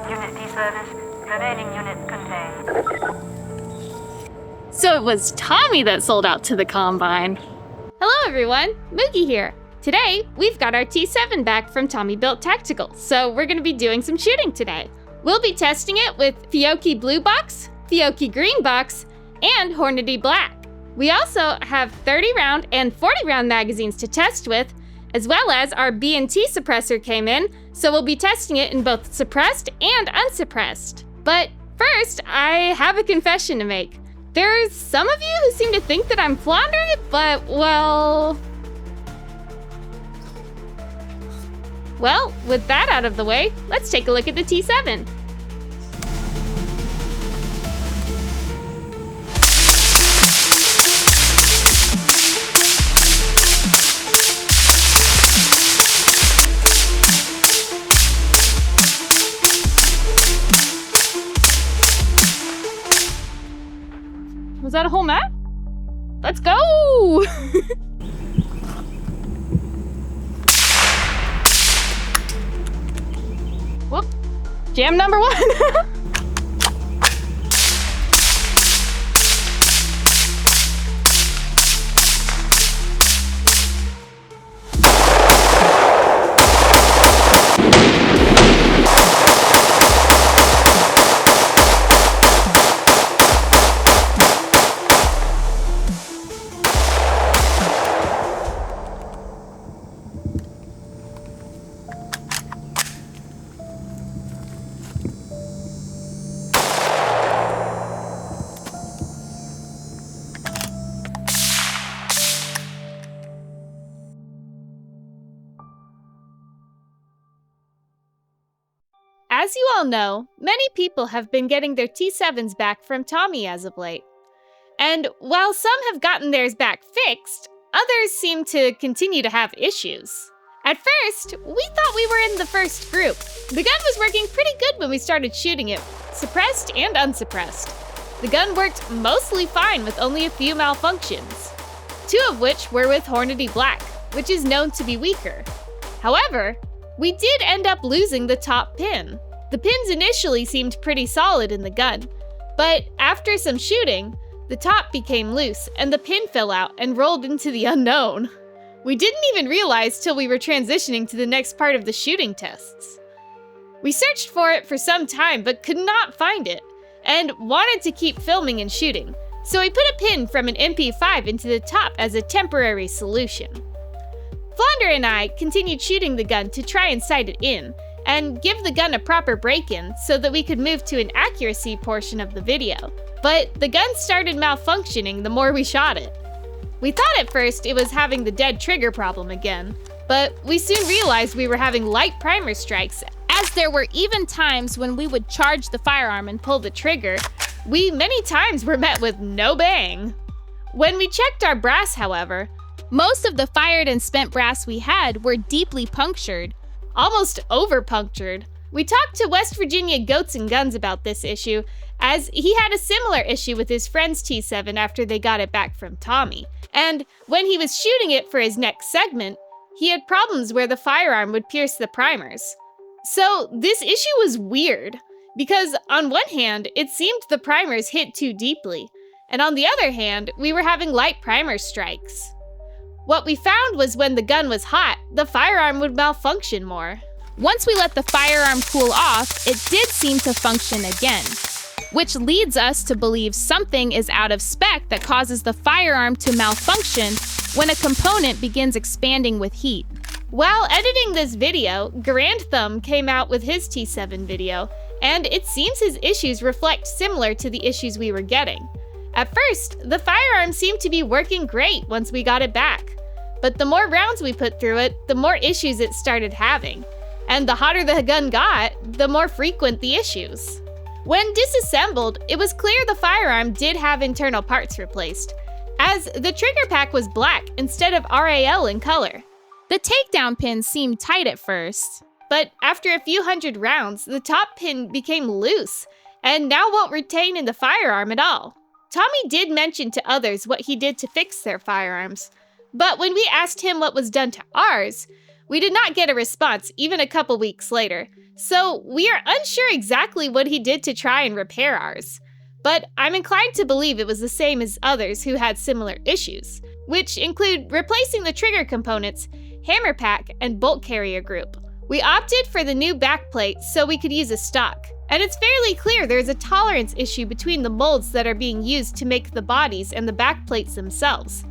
Unit D service. Remaining unit contained. So it was Tommy that sold out to the Combine. Hello everyone, Moogie here. Today, we've got our T7 back from Tommy Built Tactical, so we're going to be doing some shooting today. We'll be testing it with Fiocchi Blue Box, Fiocchi Green Box, and Hornady Black. We also have 30 round and 40 round magazines to test with, as well as our B&T suppressor came in, so we'll be testing it in both suppressed and unsuppressed. But first, I have a confession to make. There's some of you who seem to think that I'm floundering it, but, well, with that out of the way, let's take a look at the T7. Was that a whole map? Let's go! Whoop. Jam number 1. As you all know, many people have been getting their T7s back from Tommy as of late. And while some have gotten theirs back fixed, others seem to continue to have issues. At first, we thought we were in the first group. The gun was working pretty good when we started shooting it, suppressed and unsuppressed. The gun worked mostly fine with only a few malfunctions, 2 of which were with Hornady Black, which is known to be weaker. However, we did end up losing the top pin. The pins initially seemed pretty solid in the gun, but after some shooting, the top became loose and the pin fell out and rolled into the unknown. We didn't even realize till we were transitioning to the next part of the shooting tests. We searched for it for some time but could not find it, and wanted to keep filming and shooting, so we put a pin from an MP7 into the top as a temporary solution. Flounder and I continued shooting the gun to try and sight it in, and give the gun a proper break-in so that we could move to an accuracy portion of the video. But the gun started malfunctioning the more we shot it. We thought at first it was having the dead trigger problem again, but we soon realized we were having light primer strikes, as there were even times when we would charge the firearm and pull the trigger, we many times were met with no bang. When we checked our brass, however, most of the fired and spent brass we had were deeply punctured, almost over-punctured. We talked to West Virginia Goats and Guns about this issue, as he had a similar issue with his friend's T7 after they got it back from Tommy. And when he was shooting it for his next segment, he had problems where the firearm would pierce the primers. So this issue was weird, because on one hand, it seemed the primers hit too deeply, and on the other hand, we were having light primer strikes. What we found was when the gun was hot, the firearm would malfunction more. Once we let the firearm cool off, it did seem to function again, which leads us to believe something is out of spec that causes the firearm to malfunction when a component begins expanding with heat. While editing this video, Grand Thumb came out with his T7 video, and it seems his issues reflect similar to the issues we were getting. At first, the firearm seemed to be working great once we got it back, but the more rounds we put through it, the more issues it started having, and the hotter the gun got, the more frequent the issues. When disassembled, it was clear the firearm did have internal parts replaced, as the trigger pack was black instead of RAL in color. The takedown pin seemed tight at first, but after a few hundred rounds, the top pin became loose, and now won't retain in the firearm at all. Tommy did mention to others what he did to fix their firearms, but when we asked him what was done to ours, We did not get a response even a couple weeks later, so we are unsure exactly what he did to try and repair ours. But I'm inclined to believe it was the same as others who had similar issues, which include replacing the trigger components, hammer pack, and bolt carrier group. We opted for the new backplate so we could use a stock, and it's fairly clear there is a tolerance issue between the molds that are being used to make the bodies and the backplates themselves.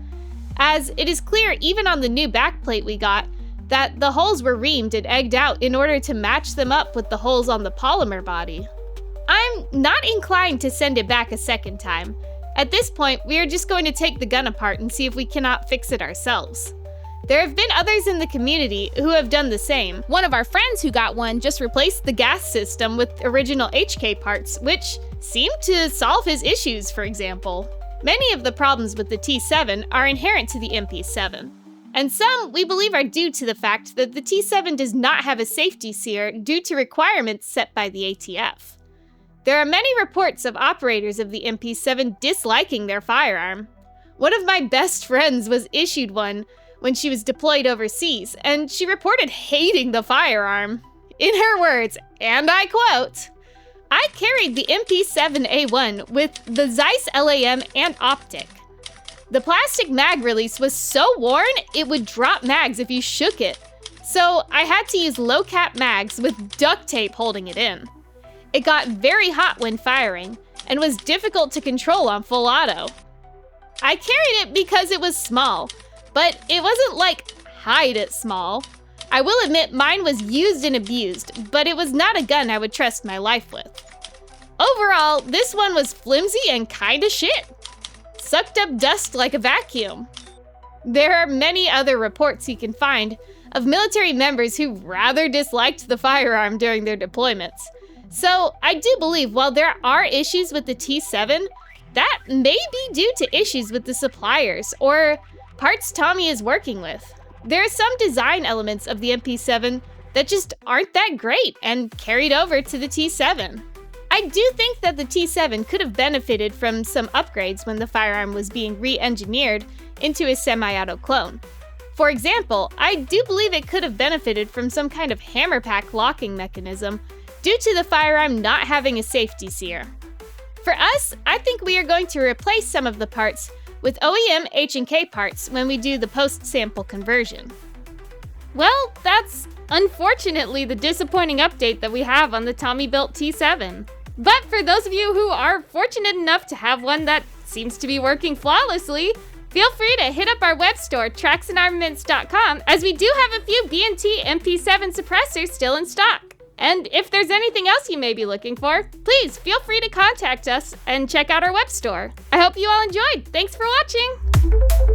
As it is clear even on the new backplate we got, that the holes were reamed and egged out in order to match them up with the holes on the polymer body. I'm not inclined to send it back a second time. At this point, we are just going to take the gun apart and see if we cannot fix it ourselves. There have been others in the community who have done the same. One of our friends who got one just replaced the gas system with original HK parts, which seemed to solve his issues, for example. Many of the problems with the T7 are inherent to the MP7. And some, we believe, are due to the fact that the T7 does not have a safety sear due to requirements set by the ATF. There are many reports of operators of the MP7 disliking their firearm. One of my best friends was issued one when she was deployed overseas, and she reported hating the firearm. In her words, and I quote, "I carried the MP7A1 with the Zeiss LAM and optic. The plastic mag release was so worn, it would drop mags if you shook it. So I had to use low-cap mags with duct tape holding it in. It got very hot when firing, and was difficult to control on full auto. I carried it because it was small, but it wasn't like hide it small. I will admit mine was used and abused, but it was not a gun I would trust my life with. Overall, this one was flimsy and kinda shit. Sucked up dust like a vacuum." There are many other reports you can find of military members who rather disliked the firearm during their deployments. So I do believe while there are issues with the T7, that may be due to issues with the suppliers or parts Tommy is working with. There are some design elements of the MP7 that just aren't that great and carried over to the T7. I do think that the T7 could have benefited from some upgrades when the firearm was being re-engineered into a semi-auto clone. For example, I do believe it could have benefited from some kind of hammer pack locking mechanism due to the firearm not having a safety sear. For us, I think we are going to replace some of the parts with OEM H&K parts when we do the post-sample conversion. Well, that's unfortunately the disappointing update that we have on the Tommy-built T7. But for those of you who are fortunate enough to have one that seems to be working flawlessly, feel free to hit up our web store, tracksandarmaments.com, as we do have a few B&T MP7 suppressors still in stock. And if there's anything else you may be looking for, please feel free to contact us and check out our web store. I hope you all enjoyed. Thanks for watching!